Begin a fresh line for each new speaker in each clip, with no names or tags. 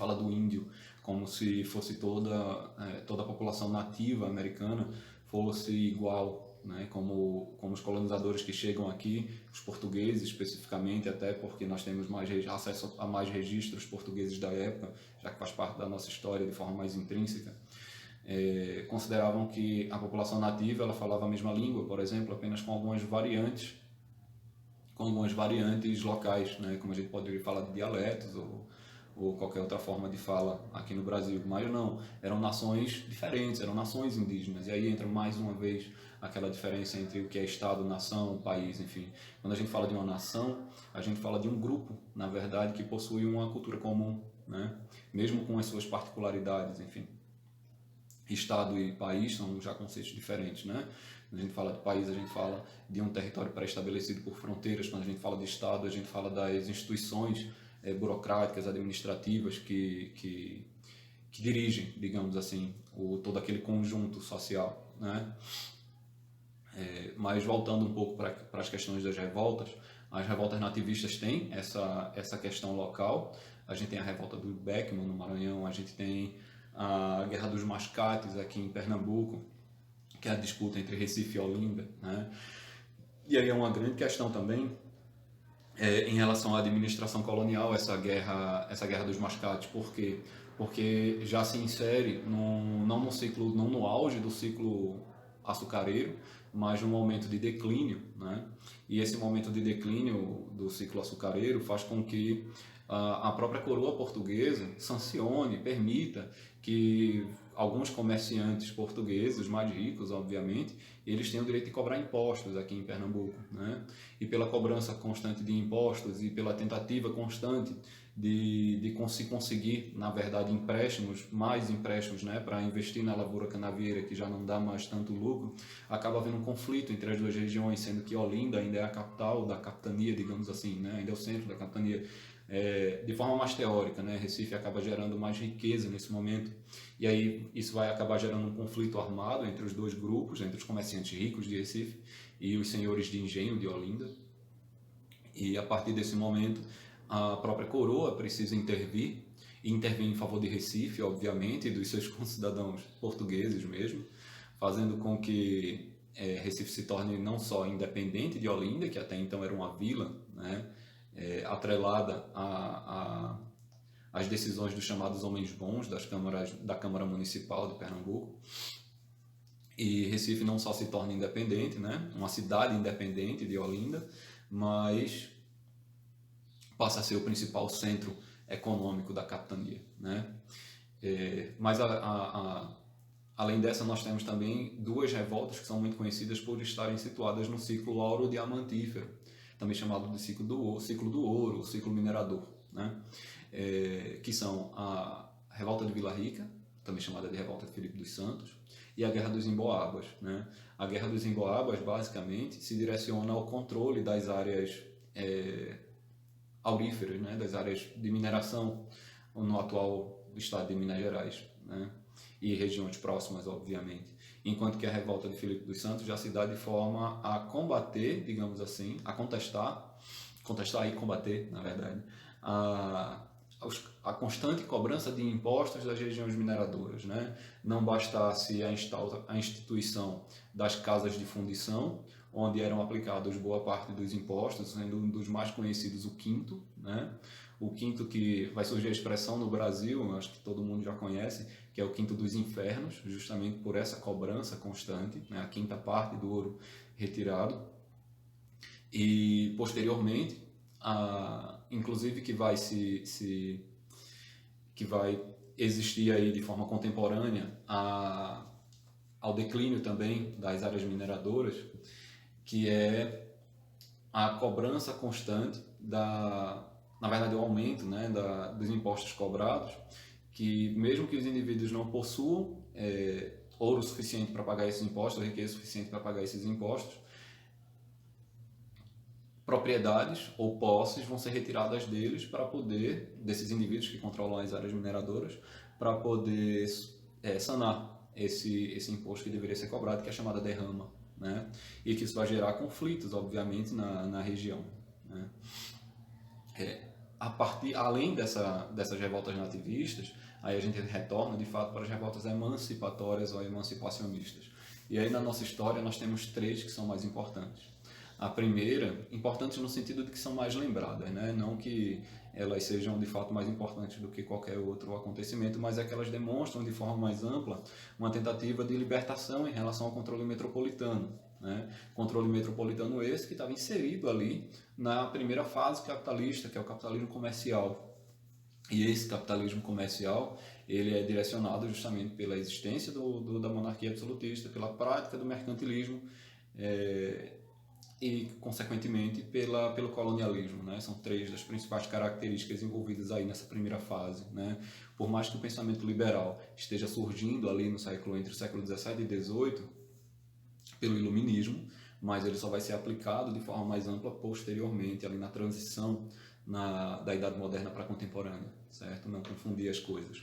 fala do índio como se fosse toda a população nativa americana fosse igual, né? Como os colonizadores que chegam aqui, os portugueses especificamente, até porque nós temos acesso a mais registros portugueses da época, já que faz parte da nossa história de forma mais intrínseca, consideravam que a população nativa ela falava a mesma língua, por exemplo, apenas com algumas variantes locais, né? Como a gente pode falar de dialetos ou qualquer outra forma de fala aqui no Brasil, mas não, eram nações diferentes, eram nações indígenas, e aí entra mais uma vez aquela diferença entre o que é Estado, nação, país, enfim. Quando a gente fala de uma nação, a gente fala de um grupo, na verdade, que possui uma cultura comum, né? Mesmo com as suas particularidades, enfim. Estado e país são já conceitos diferentes, né? Quando a gente fala de país, a gente fala de um território pré-estabelecido por fronteiras. Quando a gente fala de Estado, a gente fala das instituições burocráticas, administrativas que dirigem, digamos assim, todo aquele conjunto social, né? Mas voltando um pouco para as questões das revoltas, as revoltas nativistas têm essa questão local. A gente tem a revolta do Beckman no Maranhão, a gente tem a Guerra dos Mascates aqui em Pernambuco, que é a disputa entre Recife e Olinda, né? E aí é uma grande questão também em relação à administração colonial, essa guerra dos Mascates. Por quê? Porque já se insere não no auge do ciclo açucareiro, mas num momento de declínio, né? E esse momento de declínio do ciclo açucareiro faz com que a própria coroa portuguesa sancione, permita que alguns comerciantes portugueses, os mais ricos, obviamente, eles têm o direito de cobrar impostos aqui em Pernambuco, né? E pela cobrança constante de impostos e pela tentativa constante de se conseguir, na verdade, mais empréstimos, né, para investir na lavoura canavieira, que já não dá mais tanto lucro, acaba havendo um conflito entre as duas regiões, sendo que Olinda ainda é a capital da capitania, digamos assim, né, ainda é o centro da capitania. De forma mais teórica, né? Recife acaba gerando mais riqueza nesse momento, e aí isso vai acabar gerando um conflito armado entre os dois grupos, entre os comerciantes ricos de Recife e os senhores de engenho de Olinda. E a partir desse momento a própria coroa precisa intervir em favor de Recife, obviamente, e dos seus concidadãos portugueses mesmo, fazendo com que Recife se torne não só independente de Olinda, que até então era uma vila, né, atrelada às decisões dos chamados homens bons da Câmara Municipal de Pernambuco, e Recife não só se torna independente, né, uma cidade independente de Olinda, mas passa a ser o principal centro econômico da capitania, né? Mas além dessa, nós temos também duas revoltas que são muito conhecidas por estarem situadas no ciclo auro-diamantífero, também chamado de ciclo do ouro, o ciclo minerador, né? Que são a revolta de Vila Rica, também chamada de revolta de Filipe dos Santos, e a Guerra dos Emboabas, né? A Guerra dos Emboabas, basicamente, se direciona ao controle das áreas auríferas, né? Das áreas de mineração no atual estado de Minas Gerais, né? E regiões próximas, obviamente. Enquanto que a revolta de Filipe dos Santos já se dá de forma a combater, digamos assim, a contestar e combater, na verdade, a constante cobrança de impostos das regiões mineradoras, né? Não bastasse a instituição das casas de fundição, onde eram aplicados boa parte dos impostos, sendo um dos mais conhecidos o quinto, né? O quinto, que vai surgir a expressão no Brasil, acho que todo mundo já conhece, que é o quinto dos infernos, justamente por essa cobrança constante, né? A quinta parte do ouro retirado. E posteriormente, inclusive que vai existir aí de forma contemporânea ao declínio também das áreas mineradoras, que é a cobrança constante na verdade, o aumento, né, dos impostos cobrados, que mesmo que os indivíduos não possuam ouro suficiente para pagar esses impostos, ou riqueza suficiente para pagar esses impostos, propriedades ou posses vão ser retiradas desses indivíduos que controlam as áreas mineradoras, para poder sanar esse imposto que deveria ser cobrado, que é a chamada derrama, né? E que isso vai gerar conflitos, obviamente, na região, né? além dessas revoltas nativistas, aí a gente retorna de fato para as revoltas emancipatórias ou emancipacionistas. E aí na nossa história nós temos três que são mais importantes. A primeira, importantes no sentido de que são mais lembradas, né? Não que elas sejam de fato mais importantes do que qualquer outro acontecimento, mas é que elas demonstram de forma mais ampla uma tentativa de libertação em relação ao controle metropolitano. Né? Controle metropolitano esse que estava inserido ali na primeira fase capitalista, que é o capitalismo comercial. E esse capitalismo comercial ele é direcionado justamente pela existência da monarquia absolutista, pela prática do mercantilismo, e, consequentemente, pelo colonialismo. Né? São três das principais características envolvidas aí nessa primeira fase. Né? Por mais que o pensamento liberal esteja surgindo ali no século, entre o século XVII e XVIII, pelo iluminismo, mas ele só vai ser aplicado de forma mais ampla posteriormente, ali na transição da Idade Moderna para a Contemporânea, certo? Não confundir as coisas.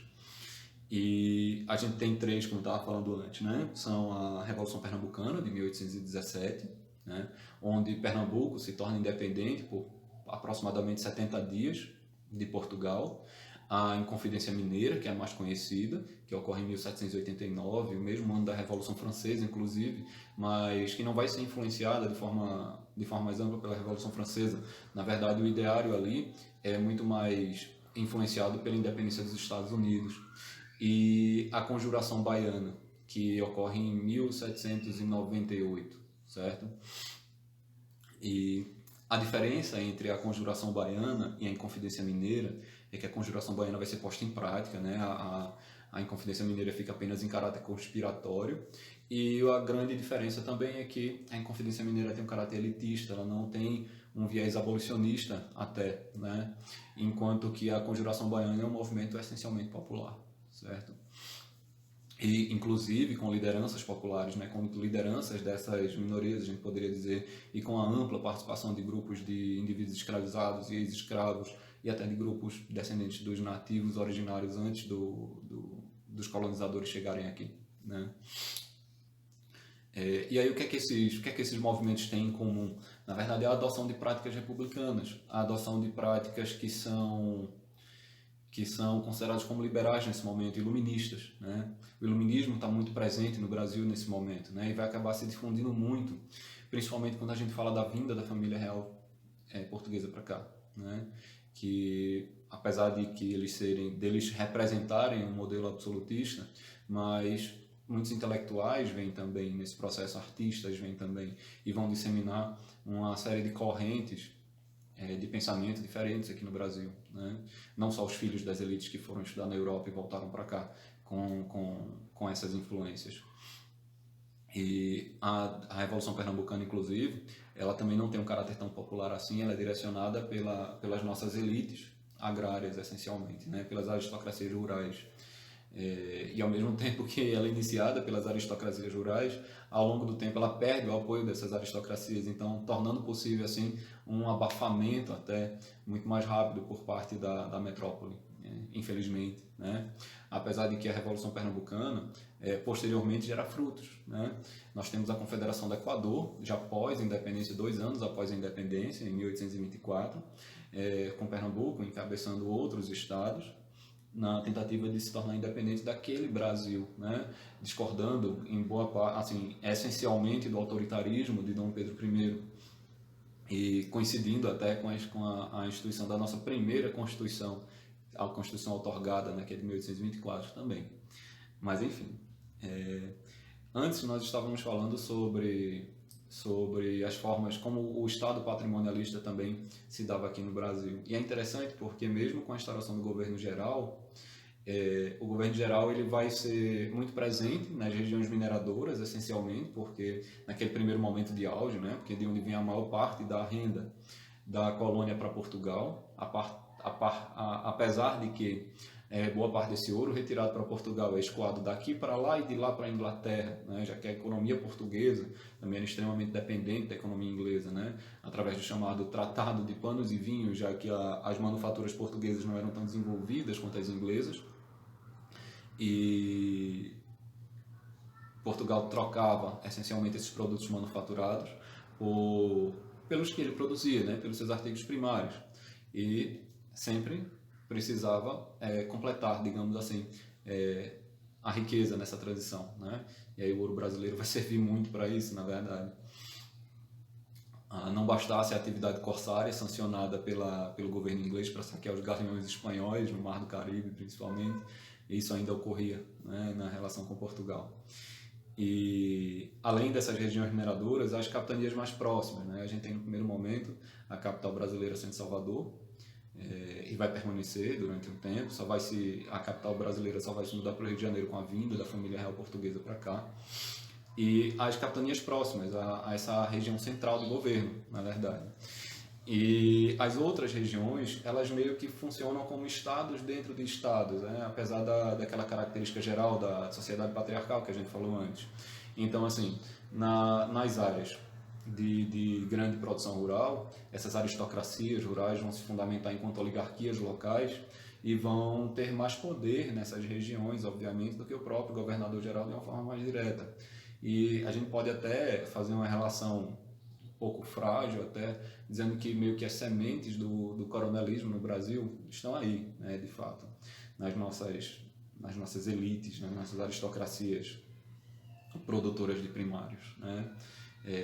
E a gente tem três, como eu estava falando antes, né? São a Revolução Pernambucana, de 1817, né? Onde Pernambuco se torna independente por aproximadamente 70 dias de Portugal. A Inconfidência Mineira, que é a mais conhecida, que ocorre em 1789, o mesmo ano da Revolução Francesa, inclusive, mas que não vai ser influenciada de forma mais ampla pela Revolução Francesa. Na verdade, o ideário ali é muito mais influenciado pela independência dos Estados Unidos. E a Conjuração Baiana, que ocorre em 1798, certo? E a diferença entre a Conjuração Baiana e a Inconfidência Mineira é que a Conjuração Baiana vai ser posta em prática, né? A Inconfidência Mineira fica apenas em caráter conspiratório, e a grande diferença também é que a Inconfidência Mineira tem um caráter elitista, ela não tem um viés abolicionista até, né? Enquanto que a Conjuração Baiana é um movimento essencialmente popular, certo? E, inclusive, com lideranças populares, né, com lideranças dessas minorias, a gente poderia dizer, e com a ampla participação de grupos de indivíduos escravizados e ex-escravos, e até de grupos descendentes dos nativos originários antes dos colonizadores chegarem aqui. Né? E aí, o que é que esses movimentos têm em comum? Na verdade, é a adoção de práticas republicanas, a adoção de práticas que são considerados como liberais nesse momento, iluministas. Né? O iluminismo está muito presente no Brasil nesse momento, né? E vai acabar se difundindo muito, principalmente quando a gente fala da vinda da família real portuguesa para cá. Né? Que, apesar de que deles representarem um modelo absolutista, mas muitos intelectuais vêm também nesse processo, artistas vêm também e vão disseminar uma série de correntes de pensamento diferentes aqui no Brasil. Né? Não só os filhos das elites que foram estudar na Europa e voltaram para cá com essas influências. E a Revolução Pernambucana, inclusive, ela também não tem um caráter tão popular assim, ela é direcionada pelas nossas elites agrárias, essencialmente, né? Pelas aristocracias rurais. E ao mesmo tempo que ela é iniciada pelas aristocracias rurais, ao longo do tempo ela perde o apoio dessas aristocracias, então tornando possível assim um abafamento até muito mais rápido por parte da metrópole, infelizmente, né? Apesar de que a Revolução Pernambucana posteriormente gera frutos, né? Nós temos a Confederação do Equador, já após a independência, 2 anos após a independência, em 1824, com Pernambuco encabeçando outros estados, na tentativa de se tornar independente daquele Brasil, né? Discordando em boa parte, assim, essencialmente do autoritarismo de Dom Pedro I e coincidindo até com a instituição da nossa primeira Constituição, a Constituição outorgada, né, que é de 1824 também. Mas enfim, antes nós estávamos falando sobre as formas como o Estado patrimonialista também se dava aqui no Brasil. E é interessante porque mesmo com a instauração do governo geral, o governo geral ele vai ser muito presente nas regiões mineradoras, essencialmente, porque naquele primeiro momento de auge, né, porque de onde vem a maior parte da renda da colônia para Portugal, apesar de que boa parte desse ouro retirado para Portugal é escoado daqui para lá e de lá para a Inglaterra, né? Já que a economia portuguesa também era extremamente dependente da economia inglesa, né? Através do chamado Tratado de Panos e Vinhos, já que as manufaturas portuguesas não eram tão desenvolvidas quanto as inglesas, e Portugal trocava essencialmente esses produtos manufaturados pelos que ele produzia, né? Pelos seus artigos primários. E sempre precisava completar, digamos assim, a riqueza nessa transição, né? E aí o ouro brasileiro vai servir muito para isso, na verdade. Não bastasse a atividade corsária sancionada pelo governo inglês para saquear os galeões espanhóis no Mar do Caribe, principalmente, isso ainda ocorria, né, na relação com Portugal. E além dessas regiões mineradoras, as capitanias mais próximas, né? A gente tem no primeiro momento a capital brasileira sendo Salvador, e vai permanecer durante um tempo. A capital brasileira só vai se mudar para o Rio de Janeiro com a vinda da família real portuguesa para cá. E as capitanias próximas a essa região central do governo, na verdade. E as outras regiões, elas meio que funcionam como estados dentro de estados, né? Apesar daquela característica geral da sociedade patriarcal que a gente falou antes. Então, assim, nas áreas de grande produção rural, essas aristocracias rurais vão se fundamentar enquanto oligarquias locais e vão ter mais poder nessas regiões, obviamente, do que o próprio governador-geral de uma forma mais direta. E a gente pode até fazer uma relação um pouco frágil, até dizendo que meio que as sementes do coronelismo no Brasil estão aí, né, de fato, nas nossas elites, nas nossas aristocracias produtoras de primários, né?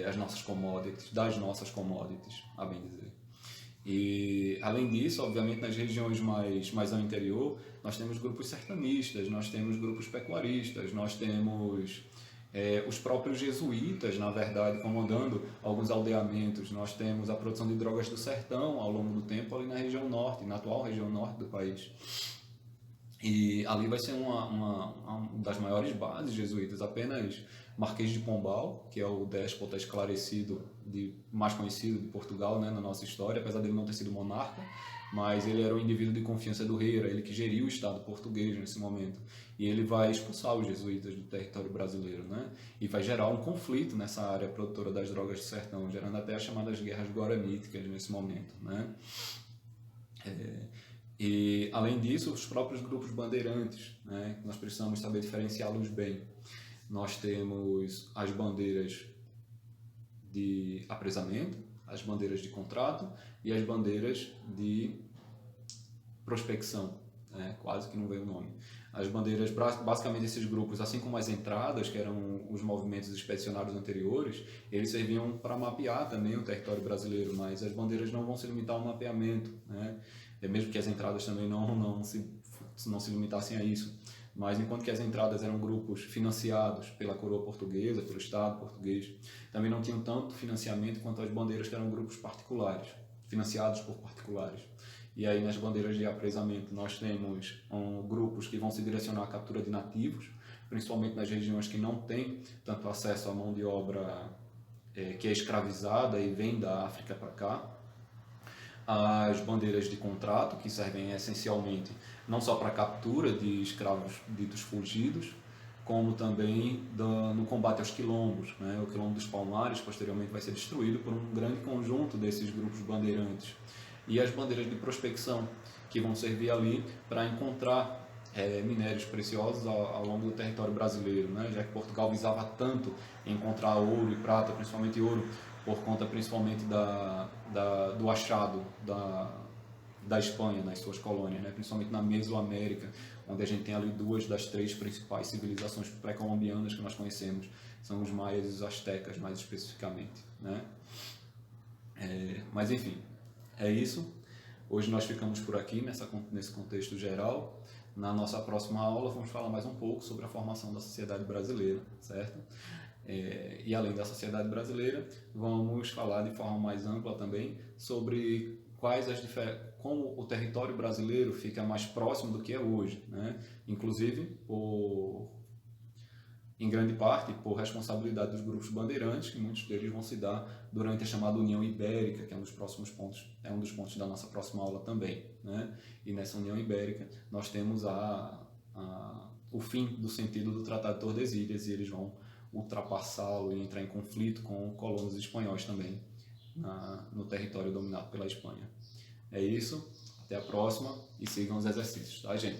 As nossas commodities, das nossas commodities, a bem dizer. E, além disso, obviamente, nas regiões mais ao interior, nós temos grupos sertanistas, nós temos grupos pecuaristas, nós temos os próprios jesuítas, na verdade, comandando alguns aldeamentos. Nós temos a produção de drogas do sertão ao longo do tempo ali na região norte, na atual região norte do país. E ali vai ser uma das maiores bases jesuítas. Apenas Marquês de Pombal, que é o déspota esclarecido mais conhecido de Portugal, né, na nossa história, apesar dele não ter sido monarca, mas ele era o indivíduo de confiança do rei, era ele que geria o Estado português nesse momento. E ele vai expulsar os jesuítas do território brasileiro, né? E vai gerar um conflito nessa área produtora das drogas do sertão, gerando até as chamadas guerras guaraníticas nesse momento, né? E, além disso, os próprios grupos bandeirantes, né? Nós precisamos saber diferenciá-los bem. Nós temos as bandeiras de apresamento, as bandeiras de contrato e as bandeiras de prospecção, né? Quase que não veio o nome. As bandeiras, basicamente esses grupos, assim como as entradas, que eram os movimentos expedicionários anteriores, eles serviam para mapear também o território brasileiro, mas as bandeiras não vão se limitar ao mapeamento, né? Mesmo que as entradas também não se limitassem a isso. Mas enquanto que as entradas eram grupos financiados pela coroa portuguesa, pelo Estado português, também não tinham tanto financiamento quanto as bandeiras que eram grupos particulares, financiados por particulares. E aí nas bandeiras de apresamento nós temos grupos que vão se direcionar à captura de nativos, principalmente nas regiões que não têm tanto acesso à mão de obra que é escravizada e vem da África para cá. As bandeiras de contrato, que servem essencialmente não só para a captura de escravos ditos fugidos, como também no combate aos quilombos, né? O quilombo dos Palmares posteriormente vai ser destruído por um grande conjunto desses grupos bandeirantes. E as bandeiras de prospecção, que vão servir ali para encontrar minérios preciosos ao longo do território brasileiro, né? Já que Portugal visava tanto encontrar ouro e prata, principalmente ouro, por conta principalmente do achado da Espanha nas suas colônias, né? Principalmente na Mesoamérica, onde a gente tem ali duas das três principais civilizações pré-colombianas que nós conhecemos, são os maias e os astecas, mais especificamente, né? Mas enfim, é isso. Hoje nós ficamos por aqui nesse contexto geral. Na nossa próxima aula vamos falar mais um pouco sobre a formação da sociedade brasileira, certo? E além da sociedade brasileira, vamos falar de forma mais ampla também sobre como o território brasileiro fica mais próximo do que é hoje, né? Inclusive, em grande parte, por responsabilidade dos grupos bandeirantes, que muitos deles vão se dar durante a chamada União Ibérica, que é um dos pontos da nossa próxima aula também, né? E nessa União Ibérica nós temos o fim do sentido do Tratado de Tordesilhas, e eles vão ultrapassá-lo e entrar em conflito com colonos espanhóis também no território dominado pela Espanha. É isso, até a próxima e sigam os exercícios, tá, gente?